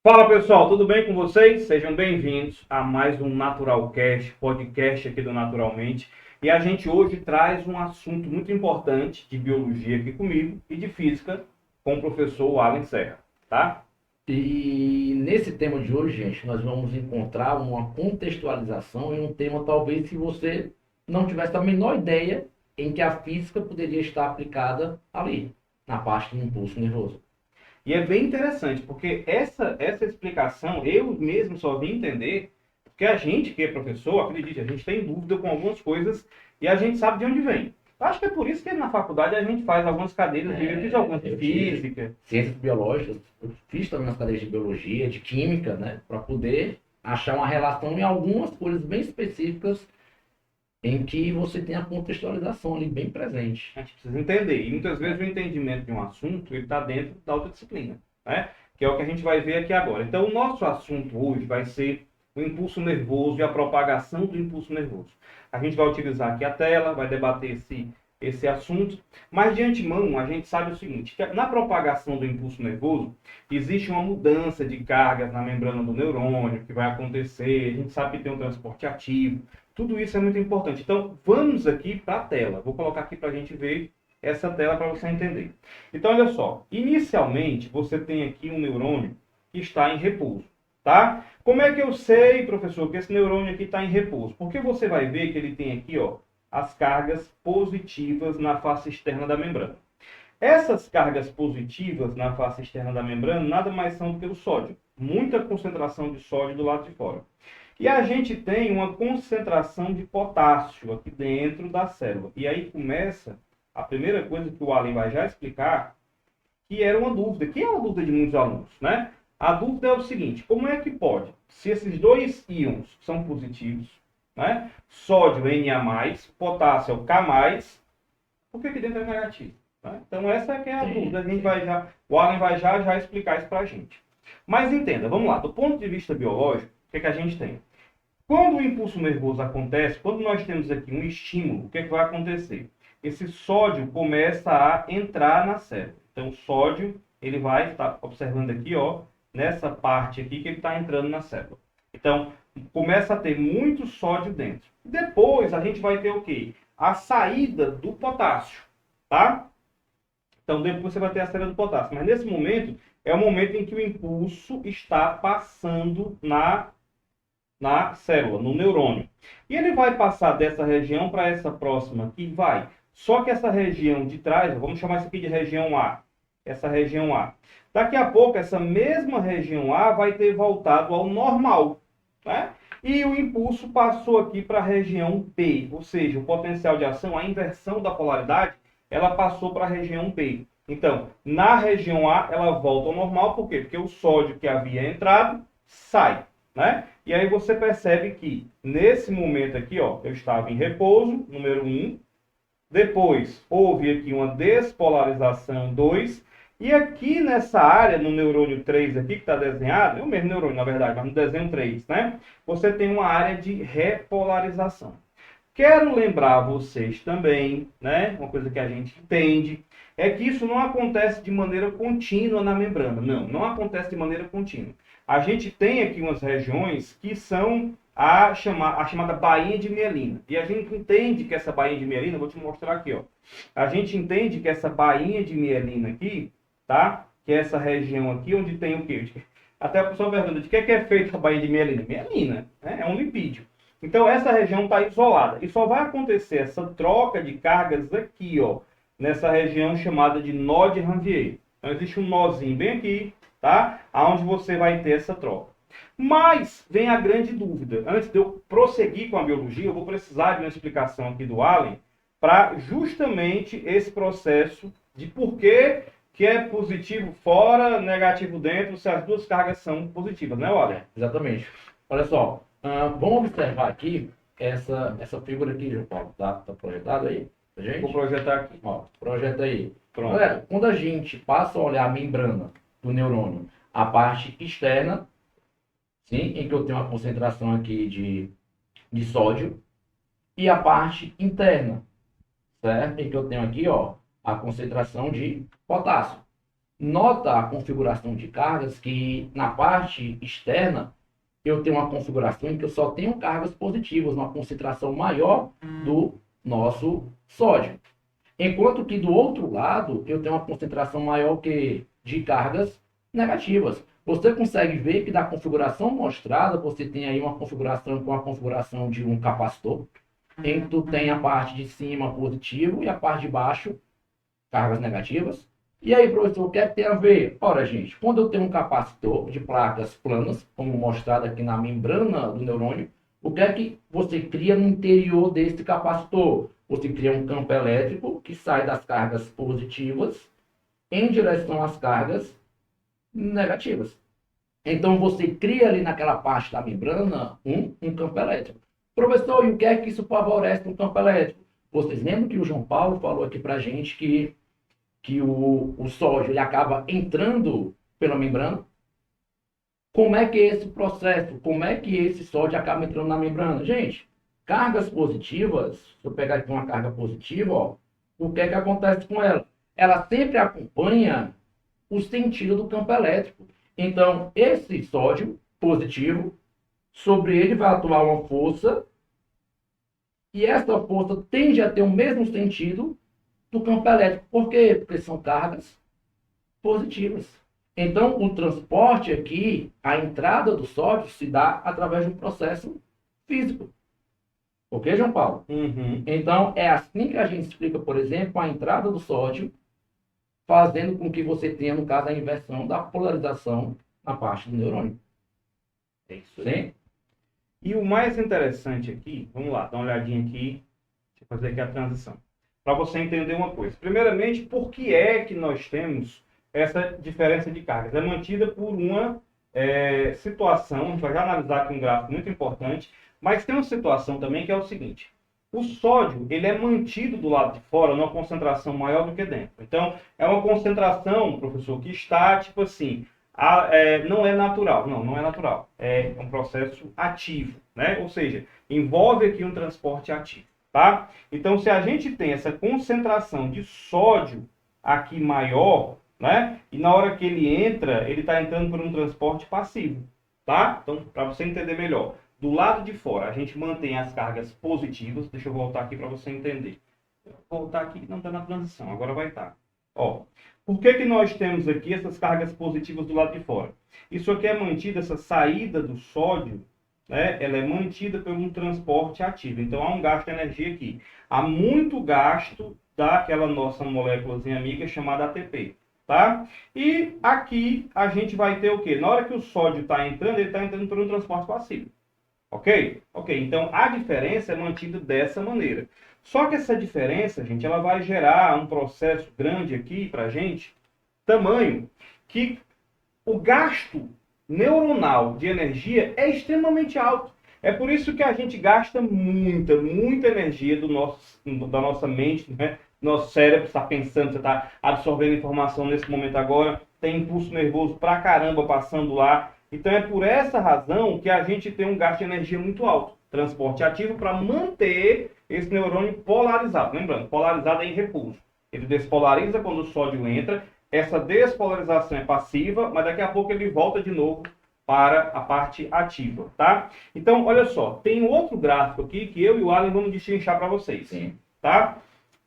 Fala pessoal, tudo bem com vocês? Sejam bem-vindos a mais um Naturalcast, podcast aqui do Naturalmente. E a gente hoje traz um assunto muito importante de biologia aqui comigo e de física com o professor Alan Serra, tá? E nesse tema de hoje, gente, nós vamos encontrar uma contextualização em um tema talvez se você não tivesse a menor ideia em que a física poderia estar aplicada ali, na parte do impulso nervoso. E é bem interessante, porque essa explicação eu mesmo só vim entender porque a gente que é professor, acredite, a gente tem dúvida com algumas coisas e a gente sabe de onde vem. Eu acho que é por isso que na faculdade a gente faz algumas cadeiras, eu fiz algumas de Eu tive física. ciências biológicas, eu fiz também nas cadeiras de biologia, de química, né, para poder achar uma relação em algumas coisas bem específicas em que você tem a contextualização ali bem presente. A gente precisa entender. E muitas vezes o entendimento de um assunto ele está dentro da outra disciplina, né? Que é o que a gente vai ver aqui agora. Então, o nosso assunto hoje vai ser o impulso nervoso e a propagação do impulso nervoso. A gente vai utilizar aqui a tela, vai debater esse assunto, mas de antemão a gente sabe o seguinte, que na propagação do impulso nervoso existe uma mudança de cargas na membrana do neurônio que vai acontecer, a gente sabe que tem um transporte ativo, tudo isso é muito importante. Então, vamos aqui para a tela. Vou colocar aqui para a gente ver essa tela para você entender. Então, olha só. Inicialmente, você tem aqui um neurônio que está em repouso, tá? Como é que eu sei, professor, que esse neurônio aqui está em repouso? Porque você vai ver que ele tem aqui, ó, as cargas positivas na face externa da membrana. Essas cargas positivas na face externa da membrana nada mais são do que o sódio. Muita concentração de sódio do lado de fora. E a gente tem uma concentração de potássio aqui dentro da célula. E aí começa a primeira coisa que o Alan vai já explicar, que era uma dúvida, que é uma dúvida de muitos alunos, né? A dúvida é o seguinte, como é que pode, se esses dois íons são positivos, né? Sódio Na+, potássio K+, por que aqui dentro é negativo? Né? Então essa é que é a dúvida, o Alan vai já explicar isso para a gente. Mas entenda, vamos lá, do ponto de vista biológico, o que, é que a gente tem? Quando o impulso nervoso acontece, quando nós temos aqui um estímulo, o que, é que vai acontecer? Esse sódio começa a entrar na célula. Então, o sódio, ele vai estar observando aqui, ó, nessa parte aqui que ele está entrando na célula. Então, começa a ter muito sódio dentro. Depois, a gente vai ter o quê? A saída do potássio, tá? Então, depois você vai ter a saída do potássio. Mas, nesse momento, é o momento em que o impulso está passando na célula, no neurônio. E ele vai passar dessa região para essa próxima aqui, vai. Só que essa região de trás, vamos chamar isso aqui de região A. Essa região A. Daqui a pouco, essa mesma região A vai ter voltado ao normal, né? E o impulso passou aqui para a região B, ou seja, o potencial de ação, a inversão da polaridade, ela passou para a região B. Então, na região A, ela volta ao normal, por quê? Porque o sódio que havia entrado sai, né? E aí você percebe que, nesse momento aqui, ó, eu estava em repouso, número 1. Depois, houve aqui uma despolarização 2. E aqui nessa área, no neurônio 3 aqui, que está desenhado, é o mesmo neurônio, na verdade, mas no desenho 3, né? Você tem uma área de repolarização. Quero lembrar vocês também, né? Uma coisa que a gente entende, é que isso não acontece de maneira contínua na membrana. Não, não acontece de maneira contínua. A gente tem aqui umas regiões que são a chamada bainha de mielina. E a gente entende que essa bainha de mielina, vou te mostrar aqui, ó. A gente entende que essa bainha de mielina aqui, tá? Que é essa região aqui onde tem o quê? Até a pessoa pergunta, de que é feita a bainha de mielina? Mielina, né? É um lipídio. Então, essa região está isolada. E só vai acontecer essa troca de cargas aqui, ó, nessa região chamada de nó de Ranvier. Então, existe um nozinho bem aqui, tá? Onde você vai ter essa troca. Mas vem a grande dúvida. Antes de eu prosseguir com a biologia, eu vou precisar de uma explicação aqui do Alan para justamente esse processo de por que é positivo fora, negativo dentro, se as duas cargas são positivas, né, Alan? Exatamente. Olha só, vamos observar aqui essa figura aqui, João Paulo, tá projetado aí? Gente? Vou projetar aqui. Ó, projeta aí. Pronto. Galera, quando a gente passa a olhar a membrana do neurônio, a parte externa, sim, em que eu tenho uma concentração aqui de sódio, e a parte interna, certo? Em que eu tenho aqui, ó, a concentração de potássio. Nota a configuração de cargas que na parte externa eu tenho uma configuração em que eu só tenho cargas positivas, uma concentração maior do nosso sódio. Enquanto que do outro lado eu tenho uma concentração maior que de cargas negativas. Você consegue ver que da configuração mostrada, você tem aí uma configuração com a configuração de um capacitor, em que tu tem a parte de cima positivo e a parte de baixo cargas negativas. E aí, professor, o que é que tem a ver? Ora, gente, quando eu tenho um capacitor de placas planas, como mostrado aqui na membrana do neurônio, o que é que você cria no interior desse capacitor? Você cria um campo elétrico que sai das cargas positivas em direção às cargas negativas. Então, você cria ali naquela parte da membrana um campo elétrico. Professor, e o que é que isso favorece no campo elétrico? Vocês lembram que o João Paulo falou aqui para a gente que o sódio ele acaba entrando pela membrana? Como é que é esse processo? Como é que esse sódio acaba entrando na membrana? Gente, cargas positivas, se eu pegar aqui uma carga positiva, ó, o que é que acontece com ela? Ela sempre acompanha o sentido do campo elétrico. Então, esse sódio positivo, sobre ele vai atuar uma força, e essa força tende a ter o mesmo sentido do campo elétrico. Por quê? Porque são cargas positivas. Então, o transporte aqui, a entrada do sódio se dá através de um processo físico. Ok, João Paulo? Uhum. Então, é assim que a gente explica, por exemplo, a entrada do sódio, fazendo com que você tenha, no caso, a inversão da polarização na parte do neurônio. É isso aí. Sim? E o mais interessante aqui, vamos lá, dá uma olhadinha aqui, deixa eu fazer aqui a transição, para você entender uma coisa. Primeiramente, por que é que nós temos essa diferença de cargas? É mantida por uma situação, a gente vai já analisar aqui um gráfico muito importante, mas tem uma situação também que é o seguinte: o sódio ele é mantido do lado de fora numa concentração maior do que dentro. Então, é uma concentração, professor, que está, tipo assim, não é natural. Não é natural. É um processo ativo, né? Ou seja, envolve aqui um transporte ativo, tá? Então, se a gente tem essa concentração de sódio aqui maior, né? E na hora que ele entra, ele está entrando por um transporte passivo, tá? Então, para você entender melhor, do lado de fora, a gente mantém as cargas positivas. Deixa eu voltar aqui para você entender. Vou voltar aqui, não está na transição, agora vai estar. Ó, por que nós temos aqui essas cargas positivas do lado de fora? Isso aqui é mantido, essa saída do sódio, né? Ela é mantida por um transporte ativo. Então, há um gasto de energia aqui. Há muito gasto daquela nossa moléculazinha amiga chamada ATP. Tá? E aqui a gente vai ter o quê? Na hora que o sódio está entrando, ele está entrando por um transporte passivo. Ok? Ok, então a diferença é mantida dessa maneira. Só que essa diferença, gente, ela vai gerar um processo grande aqui para a gente, tamanho, que o gasto neuronal de energia é extremamente alto. É por isso que a gente gasta muita energia da nossa mente, né? Nosso cérebro está pensando, você está absorvendo informação nesse momento agora, tem impulso nervoso pra caramba passando lá. Então é por essa razão que a gente tem um gasto de energia muito alto. Transporte ativo para manter esse neurônio polarizado. Lembrando, polarizado é em repouso. Ele despolariza quando o sódio entra. Essa despolarização é passiva, mas daqui a pouco ele volta de novo para a parte ativa, tá? Então, olha só, tem um outro gráfico aqui que eu e o Alan vamos destrinchar para vocês. Sim. Tá?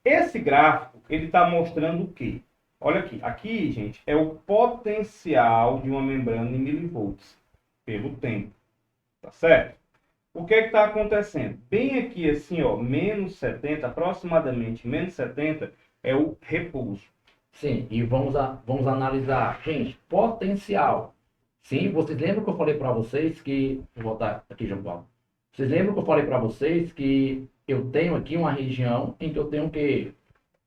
Esse gráfico, ele está mostrando o quê? Olha aqui. Aqui, gente, é o potencial de uma membrana em milivolts pelo tempo. Tá certo? O que é que está acontecendo? Bem aqui, assim, ó, menos 70, aproximadamente menos 70, é o repouso. Sim, e vamos analisar. Gente, potencial. Sim, vocês lembram que eu falei para vocês que... Vou voltar aqui, João Paulo. Vocês lembram que eu falei para vocês que eu tenho aqui uma região em que eu tenho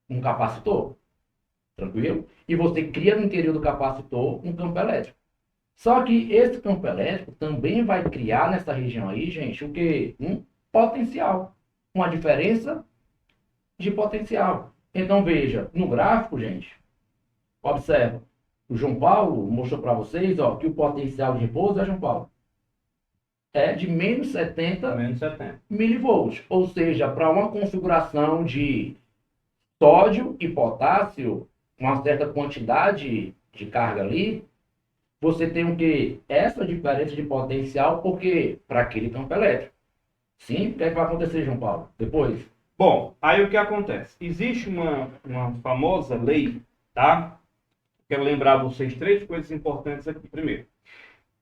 um capacitor? Tranquilo? E você cria no interior do capacitor um campo elétrico. Só que esse campo elétrico também vai criar nessa região aí, gente, o quê? Um potencial. Uma diferença de potencial. Então, veja, no gráfico, gente, observa. O João Paulo mostrou para vocês, ó, que o potencial de repouso, João Paulo, é de menos 70 milivolts. Ou seja, para uma configuração de sódio e potássio, uma certa quantidade de carga ali, você tem o quê? Essa diferença de potencial, porque para aquele campo elétrico. Sim, o que é que vai acontecer, João Paulo? Depois. Bom, aí o que acontece? Existe uma famosa lei, tá? Quero lembrar vocês três coisas importantes aqui. Primeiro,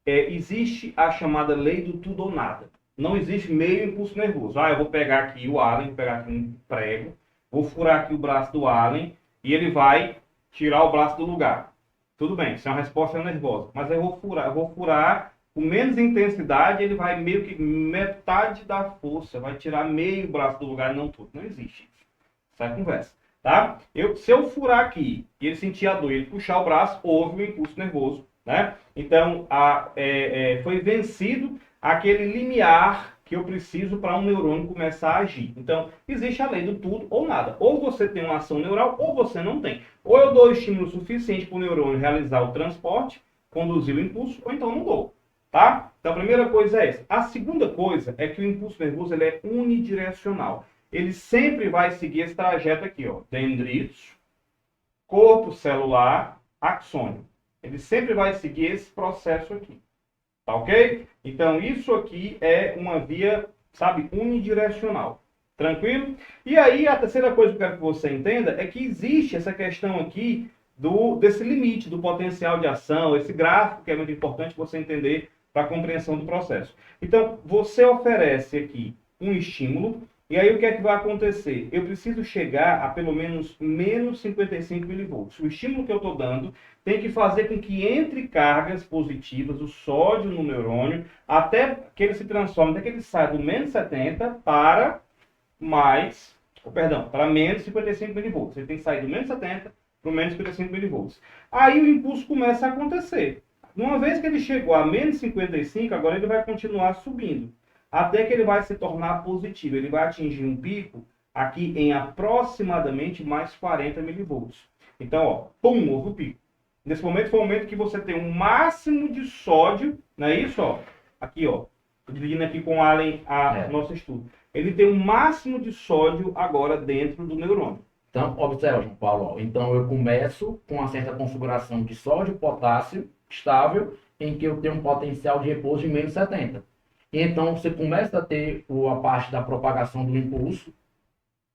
existe a chamada lei do tudo ou nada. Não existe meio impulso nervoso. Eu vou pegar aqui o Allen, vou pegar aqui um prego, vou furar aqui o braço do Allen e ele vai tirar o braço do lugar. Tudo bem, isso é uma resposta nervosa. Mas eu vou furar com menos intensidade, ele vai meio que metade da força, vai tirar meio braço do lugar e não tudo. Não existe isso. Essa é a conversa. Tá? Se eu furar aqui e ele sentir a dor e ele puxar o braço, houve um impulso nervoso. Né? Então, foi vencido aquele limiar que eu preciso para um neurônio começar a agir. Então, existe a lei do tudo ou nada. Ou você tem uma ação neural, ou você não tem. Ou eu dou estímulo suficiente para o neurônio realizar o transporte, conduzir o impulso, ou então não dou. Tá? Então, a primeira coisa é essa. A segunda coisa é que o impulso nervoso ele é unidirecional. Ele sempre vai seguir esse trajeto aqui, ó, dendritos, corpo celular, axônio. Ele sempre vai seguir esse processo aqui. Tá ok? Então, isso aqui é uma via, sabe, unidirecional. Tranquilo? E aí, a terceira coisa que eu quero que você entenda é que existe essa questão aqui desse limite, do potencial de ação, esse gráfico que é muito importante você entender para a compreensão do processo. Então, você oferece aqui um estímulo, e aí o que é que vai acontecer? Eu preciso chegar a pelo menos menos 55 milivolts. O estímulo que eu estou dando tem que fazer com que entre cargas positivas, o sódio no neurônio, até que ele se transforme, até que ele saia do menos 70 para para menos 55 milivolts. Ele tem que sair do menos 70 para o menos 55 milivolts. Aí o impulso começa a acontecer. Uma vez que ele chegou a menos 55, agora ele vai continuar subindo, até que ele vai se tornar positivo. Ele vai atingir um pico aqui em aproximadamente mais 40 milivolts. Então, ó, pum, houve o pico. Nesse momento foi o momento que você tem um máximo de sódio, não é isso? Ó? Aqui, ó, dividindo aqui com o Allen nosso estudo. Ele tem um máximo de sódio agora dentro do neurônio. Então, observa, João Paulo. Ó, então, eu começo com uma certa configuração de sódio, potássio, estável, em que eu tenho um potencial de repouso de menos 70. E então, você começa a ter a parte da propagação do impulso,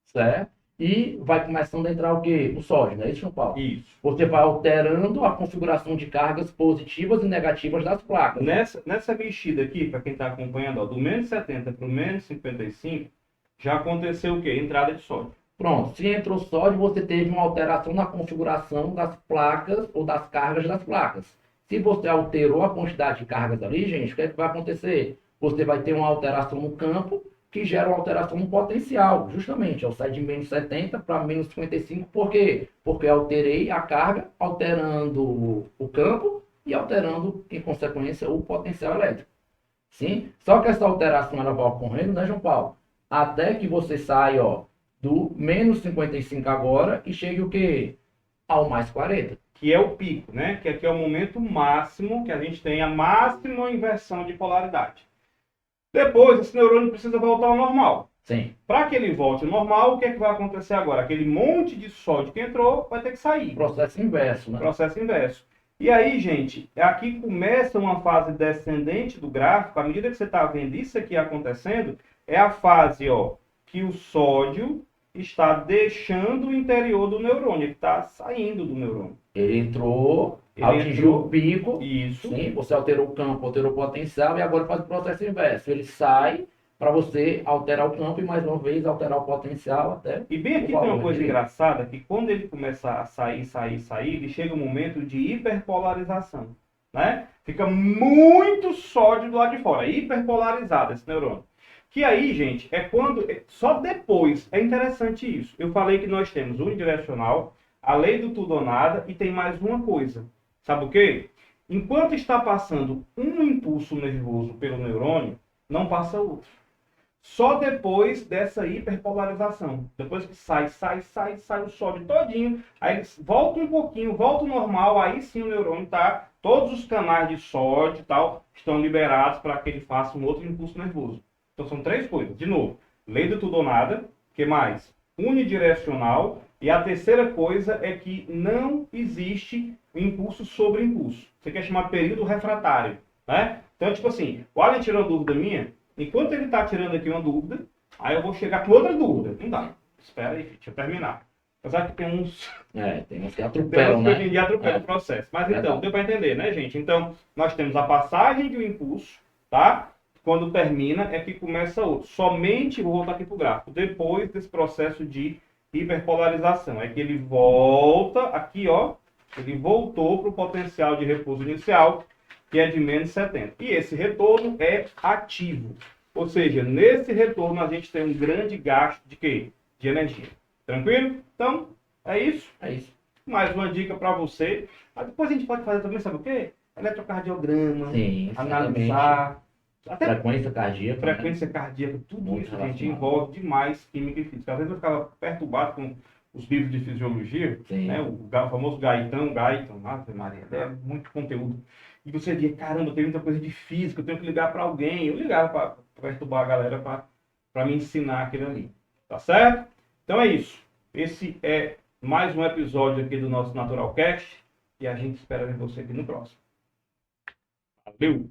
certo? E vai começando a entrar o quê? O sódio, não é isso, João Paulo? Isso. Você vai alterando a configuração de cargas positivas e negativas das placas. Nessa mexida aqui, para quem está acompanhando, ó, do menos 70 para o menos 55, já aconteceu o quê? Entrada de sódio. Pronto, se entrou sódio, você teve uma alteração na configuração das placas ou das cargas das placas. Se você alterou a quantidade de cargas ali, gente, o que é que vai acontecer? Você vai ter uma alteração no campo que gera uma alteração no potencial, justamente. Eu saio de menos 70 para menos 55, por quê? Porque eu alterei a carga, alterando o campo e alterando, em consequência, o potencial elétrico. Sim? Só que essa alteração ela vai ocorrendo, né, João Paulo? Até que você saia, ó, do menos 55 agora e chegue o quê? Ao mais 40. Que é o pico, né? Que aqui é o momento máximo que a gente tem a máxima inversão de polaridade. Depois, esse neurônio precisa voltar ao normal. Sim. Para que ele volte ao normal, o que é que vai acontecer agora? Aquele monte de sódio que entrou vai ter que sair. Processo inverso, né? Processo inverso. E aí, gente, aqui começa uma fase descendente do gráfico. À medida que você está vendo isso aqui acontecendo, é a fase, ó, que o sódio está deixando o interior do neurônio, ele está saindo do neurônio. Ele entrou, atingiu o pico, isso. Sim, você alterou o campo, alterou o potencial e agora faz o processo inverso. Ele sai para você alterar o campo e mais uma vez alterar o potencial até. E bem aqui tem uma coisa engraçada, que quando ele começa a sair, ele chega um momento de hiperpolarização, né? Fica muito sódio do lado de fora, hiperpolarizado esse neurônio. Que aí, gente, é quando... Só depois, é interessante isso. Eu falei que nós temos unidirecional, a lei do tudo ou nada, e tem mais uma coisa. Sabe o quê? Enquanto está passando um impulso nervoso pelo neurônio, não passa outro. Só depois dessa hiperpolarização. Depois que sai o sódio todinho, aí volta um pouquinho, volta ao normal, aí sim o neurônio está... Todos os canais de sódio e tal estão liberados para que ele faça um outro impulso nervoso. Então são três coisas. De novo, lei do tudo ou nada. O que mais? Unidirecional. E a terceira coisa é que não existe impulso sobre impulso. Você quer chamar período refratário, né? Então, tipo assim, o Alan tirou uma dúvida minha, enquanto ele está tirando aqui uma dúvida, aí eu vou chegar com outra dúvida. Não dá. Espera aí, deixa eu terminar. Apesar que tem uns... Tem uns que Tem atropelam, uns que hoje em né? dia atropelam o processo. Mas então, deu para entender, né, gente? Então, nós temos a passagem de um impulso, tá? Quando termina, é que começa outro. Somente, vou voltar aqui para o gráfico, depois desse processo de hiperpolarização. É que ele volta, aqui, ó, ele voltou para o potencial de repouso inicial, que é de menos 70. E esse retorno é ativo. Ou seja, nesse retorno a gente tem um grande gasto de quê? De energia. Tranquilo? Então, é isso. É isso. Mais uma dica para você. Mas depois a gente pode fazer também, sabe o quê? Eletrocardiograma, Sim, analisar, até frequência cardíaca. frequência cardíaca, tudo Muito isso, gente, relacionado. envolve demais química e física. Às vezes eu ficava perturbado com os livros de fisiologia, Sim. né? O famoso Gaitan, Ave Maria, é muito conteúdo. E você dizia, caramba, tem muita coisa de física, eu tenho que ligar para alguém. Eu ligava para perturbar a galera para me ensinar aquilo ali. Tá certo? Então é isso. Esse é mais um episódio aqui do nosso Naturalcast e a gente espera ver você aqui no próximo. Valeu!